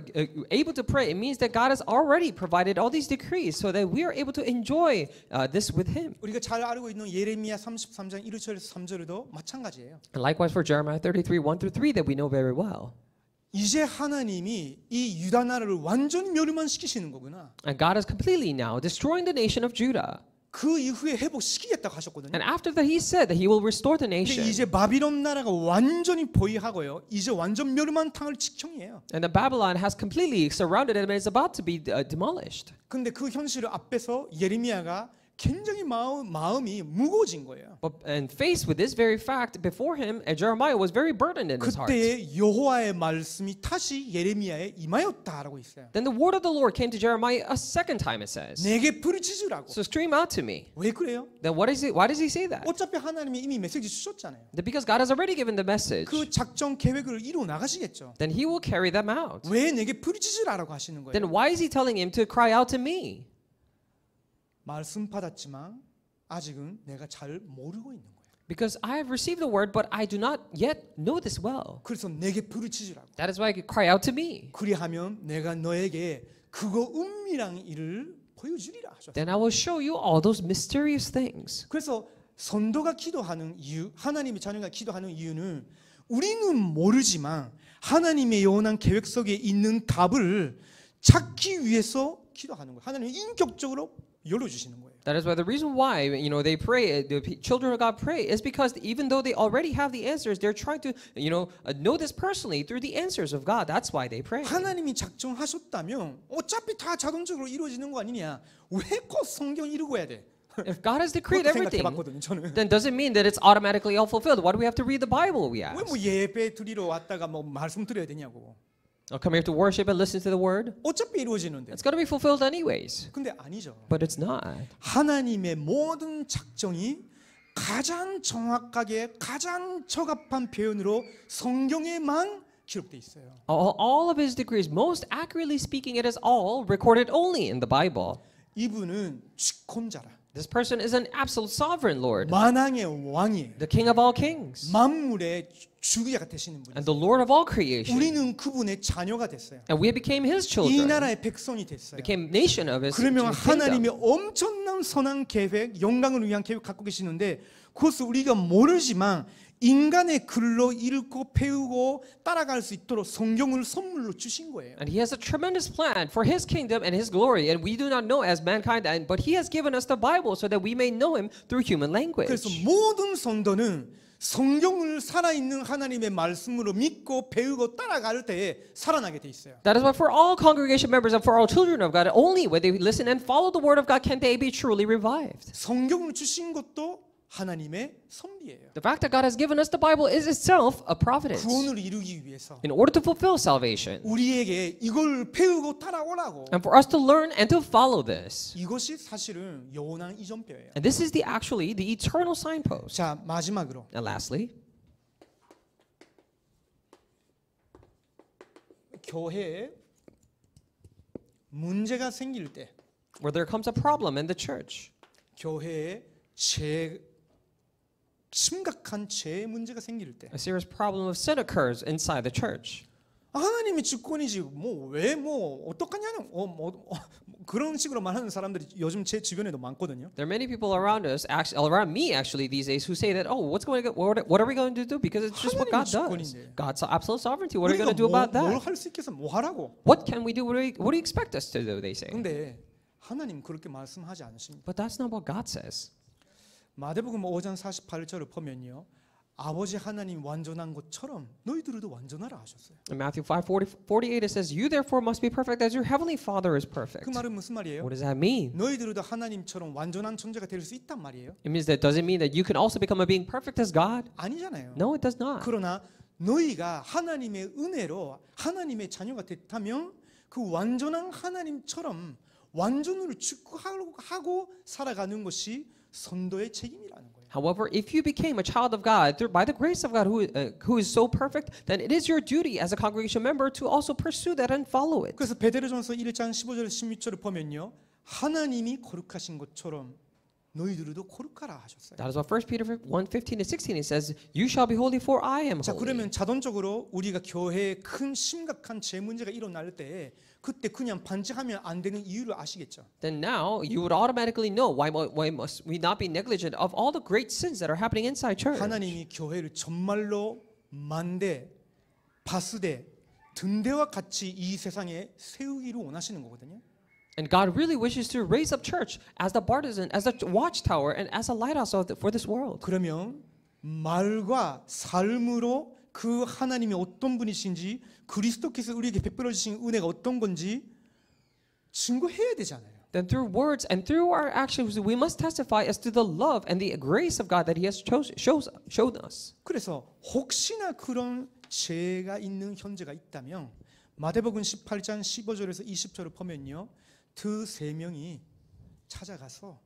able to pray, it means that God has already provided all these decrees so that we are able to enjoy this with Him. 우리가 잘 알고 있는 예레미야 33장 1절에서 3절에도 마찬가지예요. And likewise for Jeremiah 33, 1 through 3 that we know very well. 이제 하나님이 이 유다 나라를 완전히 멸망시키시는 거구나. And God is completely now destroying the nation of Judah. 그 이후에 회복시키겠다고 하셨거든요. And after that He said that He will restore the 근데 nation. 이제 바빌론 나라가 완전히 포위하고요. 이제 완전 멸망당할 직전이에요. And the Babylon has completely surrounded it and is about to be demolished. 근데 그 현실을 앞에서 예레미야가 굉장히 마음이 무거워진 거예요. And faced with this very fact before him, Jeremiah was very burdened in his heart. 그때 여호와의 말씀이 다시 예레미야에 임하였다라고 있어요. Then the word of the Lord came to Jeremiah a second time, it says. 내게 부르짖으라고. So scream out to me. 왜 그래요? Then why does he say that? 어차피 하나님이 이미 메시지 주셨잖아요. Because God has already given the message. 그 작정 계획을 이루어 나가시겠죠. Then he will carry them out. 왜 내게 부르짖으라고 하시는 거예요? Then why is he telling him to cry out to me? 말씀 받았지만 아직은 내가 잘 모르고 있는 거예요. Because I have received the word, but I do not yet know this well. 그래서 내게 부르짖으라고. That is why I cry out to me. 그리하면 내가 너에게 그거 은밀한 일을 보여주리라 하셨어요. Then I will show you all those mysterious things. 그래서 선도가 기도하는 이유, 하나님의 자녀가 기도하는 이유는 우리는 모르지만 하나님의 영원한 계획 속에 있는 답을 찾기 위해서 기도하는 거예요. 하나님이 인격적으로 열어주시는 거예요. That is why the reason why they pray, the children of God pray, is because even though they already have the answers, they're trying to know this personally through the answers of God. That's why they pray. 하나님이 작정하셨다면 어차피 다 자동적으로 이루어지는 거 아니냐? 왜 꼭 성경 읽어야 돼? If God has decreed 그렇게 everything, 생각해봤거든요. 저는. then does it mean that it's automatically all fulfilled? Why do we have to read the Bible? We ask. 왜 뭐 예배 드리러 왔다가 뭐 말씀 드려야 되냐고. I'll come here to worship and listen to the word. 어차피 이루어지는데. It's going to be fulfilled anyways. 근데 아니죠. But it's not. 하나님의 모든 작정이 가장 정확하게 가장 적합한 표현으로 성경에만 기록돼 있어요. All of his decrees, most accurately speaking, it is all recorded only in the Bible. 이분은 주권자라. This person is an absolute sovereign Lord, 만왕의 왕이에요. the King of all kings, 만물의 주가 되시는 분이에요. and the Lord of all creation. 우리는 그분의 자녀가 됐어요. And we became His 이 children, 나라의 백성이 됐어요. became nation of His 그러면 하나님이 kingdom. 엄청난 선한 계획, 영광을 위한 계획 갖고 계시는데 그것을 우리가 모르지만 인간의 글로 읽고 배우고 따라갈 수 있도록 성경을 선물로 주신 거예요. And He has a tremendous plan for His kingdom and His glory, and we do not know as mankind, but He has given us the Bible so that we may know Him through human language. 그래서 모든 성도는 성경을 살아있는 하나님의 말씀으로 믿고 배우고 따라갈 때에 살아나게 돼 있어요. That is why for all congregation members and for all children of God, only when they listen and follow the word of God can they be truly revived. 성경을 주신 것도 하나님의 섭리예요. The fact that God has given us the Bible is itself a providence. 구원을 이루기 위해서 In order to fulfill salvation, 우리에게 이걸 배우고 따라오라고. and for us to learn and to follow this. 이것이 사실은 영원한 이전표예요. And this is actually the eternal signpost. 자, 마지막으로 And lastly, 교회에 문제가 생길 때 where there comes a problem in the church, 교회에 심각한 죄의 문제가 생길 때 a serious problem of sin occurs inside the church. 하나님의 주권이지 뭐 어떡하냐는 그런 식으로 말하는 사람들이 요즘 제 주변에도 많거든요. There are many people around us, around me actually these days, who say that, oh, what are we going to do? Because it's just what God does. God's absolute sovereignty. What are we going to do about 뭘 that? 할 수 있겠어? 뭐 하라고? What can we do? What do you expect us to do? They say. 근데 하나님 그렇게 말씀하지 않으십니다. But that's not what God says. 마태복음 5장 48절을 보면요. 아버지 하나님 완전한 것처럼 너희들도 완전하라 하셨어요. In Matthew 5:48 it says, "You therefore must be perfect as your heavenly Father is perfect." 그 말은 무슨 말이에요? What does that mean? 너희들도 하나님처럼 완전한 존재가 될 수 있단 말이에요. It means that does it mean that you can also become a being perfect as God? 아니잖아요. No, it does not. 그러나 너희가 하나님의 은혜로 하나님의 자녀가 됐다면 그 완전한 하나님처럼 완전으로 축구하고 살아가는 것이 선도의 책임이라는 거예요. However, if you became a child of God by the grace of God who is so perfect, then it is your duty as a congregation member to also pursue that and follow it. 그래서 베드로전서 1장 15절 16절을 보면요. 하나님이 거룩하신 것처럼 너희들도 거룩하라 하셨어요. That is what 1 Peter 1:15 and 16 it says, "You shall be holy for I am 자, holy." 그러면 자동적으로 우리가 교회에 큰 심각한 죄 문제가 일어날 때 그때 그냥 반직하면 안 되는 이유를 아시겠죠? Then now you would automatically know why must we not be negligent of all the great sins that are happening inside church. 하나님이 교회를 정말로 만대, 바스대, 등대와 같이 이 세상에 세우기를 원하시는 거거든요. And God really wishes to raise up church as the partisan, as a watchtower, and as a lighthouse for this world. 그러면 말과 삶으로 그 하나님이 어떤 분이신지 그리스도께서 우리에게 베풀어 주신 은혜가 어떤 건지 증거해야 되잖아요. Then through words and through our actions, we must testify as to the love and the grace of God that He has showed us. 그래서 혹시나 그런 죄가 있는 현재가 있다면 마태복음 18장 15절에서 20절을 보면요. 그 세 명이 찾아가서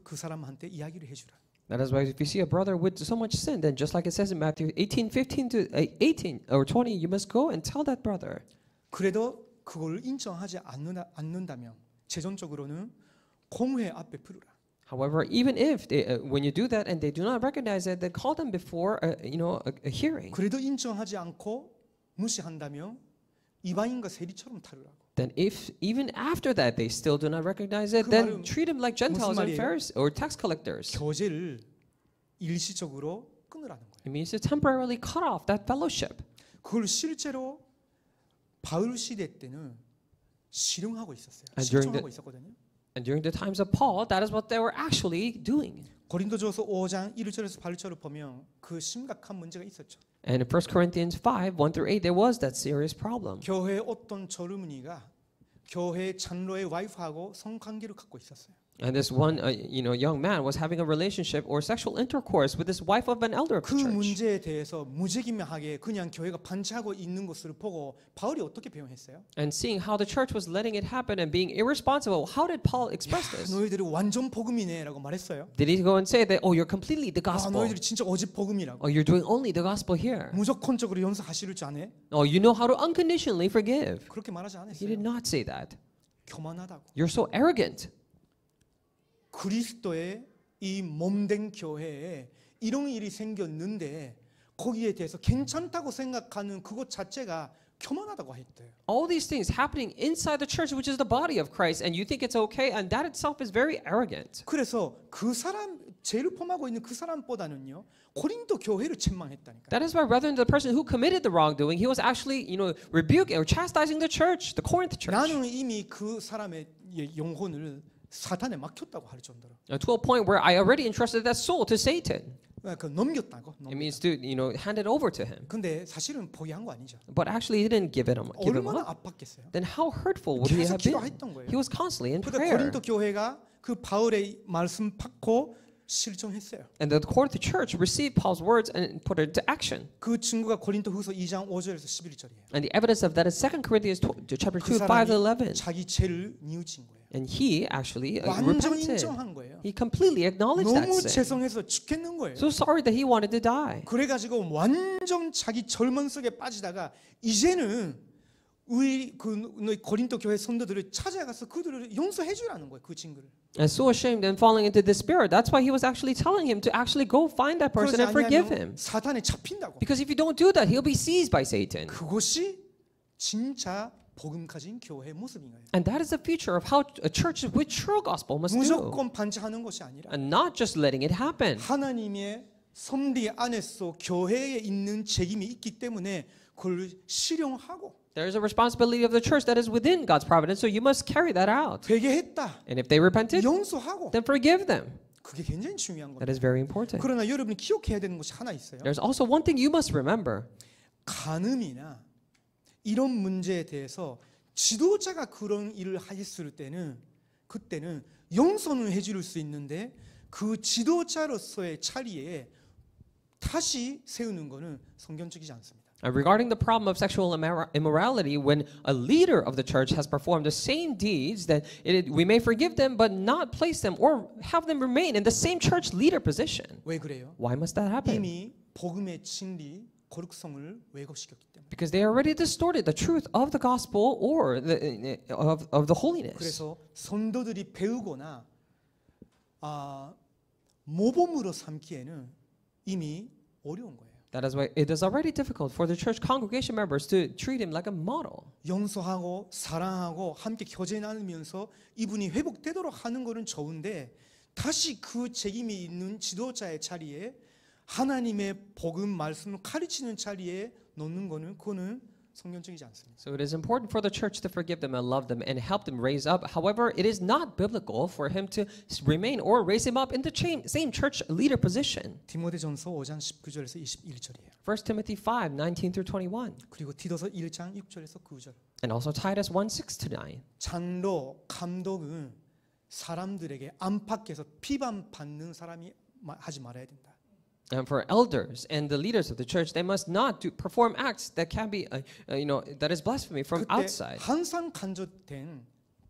그 사람한테 이야기를 해주라. That is why if you see a brother with so much sin, then just like it says in Matthew 18:15 to 18 or 20, you must go and tell that brother. 그래도 그걸 인정하지 않는다면 재정적으로는 공회 앞에 부르라. However, even if when you do that and they do not recognize it, then call them before a hearing. 그래도 인정하지 않고 무시한다면 이방인과 세리처럼 다루라고. Then if even after that they still do not recognize it, 그 then 말은 treat them like Gentiles and 말이에요? Pharisees or tax collectors. 교제를 일시적으로 끊으라는 거예요. It means to temporarily cut off that fellowship. 그걸 실제로 바울 시대 때는 실행하고 있었어요. And during 실천하고 있었거든요. And during the times of Paul, that is what they were actually doing. 고린도전서 5장 1절에서 8절을 보면 그 심각한 문제가 있었죠. And in 1 Corinthians 5, 1 through 8, there was that serious problem. 교회의 어떤 젊은이가 교회 장로의 와이프하고 성관계를 갖고 있었어요. And this one, young man was having a relationship or sexual intercourse with this wife of an elder of 그 the church. 문제에 대해서 무책임하게 그냥 교회가 반치하고 있는 것을 보고 바울이 어떻게 표현했어요? And seeing how the church was letting it happen and being irresponsible, how did Paul express this? 너희들이 완전 복음이네라고 말했어요. Did he go and say that, oh, you're completely the gospel? 너희들이 진짜 오직 복음이라고. Oh, you're doing only the gospel here? 무조건적으로 용서하시를 줄 아네? Oh, you know how to unconditionally forgive? 그렇게 말하지 He did 않았어요. not say that. 교만하다고. You're so arrogant. 그리스도의 이 몸된 교회에 이런 일이 생겼는데 거기에 대해서 괜찮다고 생각하는 그것 자체가 교만하다고 했대요. All these things happening inside the church, which is the body of Christ, and you think it's okay, and that itself is very arrogant. 그래서 그 사람 죄를 범하고 있는 그 사람보다는요 고린도 교회를 책망했다니까. That is why rather than the person who committed the wrongdoing, he was actually, rebuking or chastising the church, the Corinth church. 나는 이미 그 사람의 영혼을 사탄에 맡겼다고 할 정도로. To a point where I already entrusted that soul to Satan. 그 넘겼다고. It means to, hand it over to him. 근데 사실은 포기한 거 아니죠. But actually, he didn't give him 얼마나 up. 아팠겠어요. Then how hurtful would he 계속 have been? 기도했던 거예요. He was constantly in 그런데 prayer. 고린도 교회가 그 바울의 말씀 받고 실천했어요. And the Corinth church received Paul's words and put it into action. 그 증거가 고린도후서 2장 5절에서 11절이에요. And the evidence of that is 2 Corinthians chapter 2, 5 to 11. 자기 죄를 뉘우친 거예요. And he actually 완전 repented. 인정한 거예요. He completely acknowledged that 너무 sin. 죄송해서 죽겠는 거예요. So sorry that he wanted to die. 그래가지고 완전 자기 절망 속에 빠지다가 이제는 우리 그 고린도 교회 성도들을 찾아가서 그들을 용서해 주라는 거예요. 그 친구를. And so ashamed and falling into despair. That's why he was actually telling him to actually go find that person 그러지 and forgive 아니하면 him. 사탄에 잡힌다고. Because if you don't do that, he'll be seized by Satan. 그것이 진짜 복음 가진 교회의 모습인 거예요. And that is the future of how a church with true gospel must do. 무조건 반지하는 것이 아니라 And not just letting it happen. 하나님의 섭리 안에서 교회에 있는 책임이 있기 때문에 그걸 실용하고 There is a responsibility of the church that is within God's providence, so you must carry that out. 되게 했다. And if they repented, 용서하고 then forgive them. 그게 굉장히 중요한 That 겁니다. is very important. 그러나 여러분이 기억해야 되는 것이 하나 있어요. There's also one thing you must remember. 간음이나 이런 문제에 대해서 지도자가 그런 일을 했을 때는 그때는 용서는 해줄 수 있는데 그 지도자로서의 자리에 다시 세우는 것은 성경적이지 않습니다. Regarding the problem of sexual immorality, when a leader of the church has performed the same deeds, that we may forgive them, but not place them or have them remain in the same church leader position. 왜 그래요? Why must that happen? 이미 복음의 진리, 거룩성을 왜곡시켰기 때문에. Because they already distorted the truth of the gospel or of the holiness. 그래서 성도들이 배우거나 모범으로 삼기에는 이미 어려운 거예요. That is why it is already difficult for the church congregation members to treat him like a model. 용서하고 사랑하고 함께 교제 나누면서 이분이 회복되도록 하는 것은 좋은데 다시 그 책임이 있는 지도자의 자리에 하나님의 복음 말씀을 가르치는 자리에 놓는 것은 그거는 성경적이지 않습니다. So it is important for the church to forgive them and love them and help them raise up. However, it is not biblical for him to remain or raise him up in the same church leader position. 디모데전서 5장 19절에서 21절이에요. 1 Timothy 5, 19 through 21. 그리고 디도서 1장 6절에서 9절. And also Titus 1, 6 to 9. 장로, 감독은 사람들에게 안팎에서 비판받는 사람이 하지 말아야 된다. And for elders and the leaders of the church, they must not perform acts that can be, that is blasphemy from 그때 outside. 항상 간접된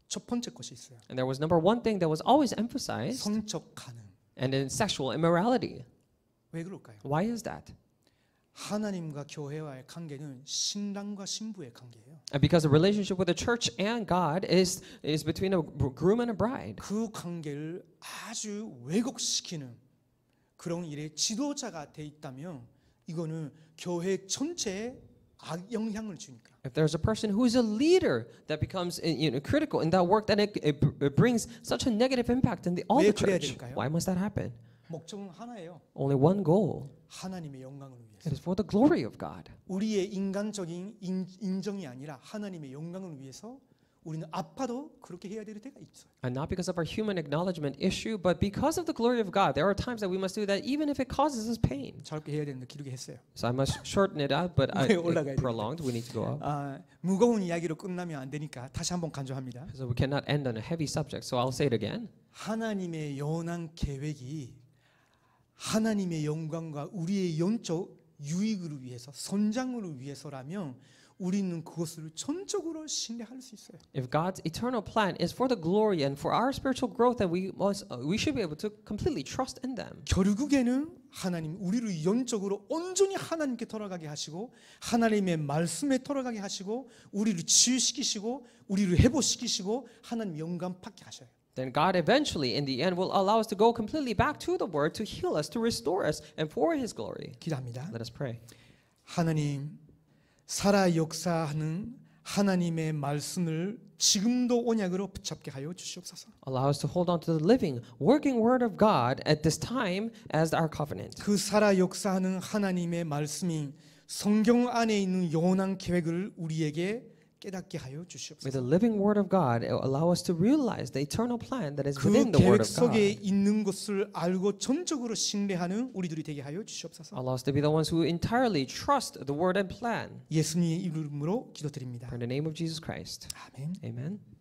첫 번째 것이 있어요. And there was number one thing that was always emphasized, 성적 간음. and in sexual immorality. 왜 그럴까요? Why is that? 하나님과 교회와의 관계는 신랑과 신부의 관계예요. And because the relationship with the church and God is between a groom and a bride. 그 관계를 아주 왜곡시키는 그런 일에 지도자가 돼 있다면 이거는 교회 전체에 악영향을 주니까. If there's a person who is a leader that becomes critical in that work, then it brings such a negative impact in all 왜 the 그래야 church. 될까요? Why must that happen? 목적은 하나예요. Only one goal. 하나님의 영광을 It 위해서. is for the glory of God. 우리의 인간적인 인정이 아니라 하나님의 영광을 위해서 우리는 아파도 그렇게 해야 될 때가 있어요. And not because of our human acknowledgement issue, but because of the glory of God. There are times that we must do that even if it causes us pain. 짧게 해야 되는데 길게 했어요. So I must shorten it out, but 네, 올라가야 if prolonged, we need to go up. 무거운 이야기로 끝나면 안 되니까 다시 한번 강조합니다. So we cannot end on a heavy subject. So I'll say it again. 하나님의 영원한 계획이 하나님의 영광과 우리의 영적 유익을 위해서 선장을 위해서라면 우리는 그것을 전적으로 신뢰할 수 있어요. If God's eternal plan is for the glory and for our spiritual growth, then we should be able to completely trust in them. 결국에는 하나님 우리를 영적으로 온전히 하나님께 돌아가게 하시고 하나님의 말씀에 돌아가게 하시고 우리를 치유시키시고 우리를 회복시키시고 하나님 영광 받게 하셔요. then God eventually, in the end, will allow us to go completely back to the Word to heal us, to restore us, and for His glory. 기도합니다. Let us pray. 하나님, 살아 역사하는 하나님의 말씀을 지금도 언약으로 붙잡게 하여 주시옵소서. Allow us to hold on to the living, working Word of God at this time as our covenant. 그 살아 역사하는 하나님의 말씀이 성경 안에 있는 영원한 계획을 우리에게 깨닫게 하여 May 주시옵소서. the living Word of God allow us to realize the eternal plan that is 그 within the Word 계획 of 속에 God. 있는 것을 알고 전적으로 신뢰하는 우리들이 되게 하여 주시옵소서. Allow us to be the ones who entirely trust the Word and plan. 예수님의 이름으로 기도드립니다. In the name of Jesus Christ. 아멘. Amen.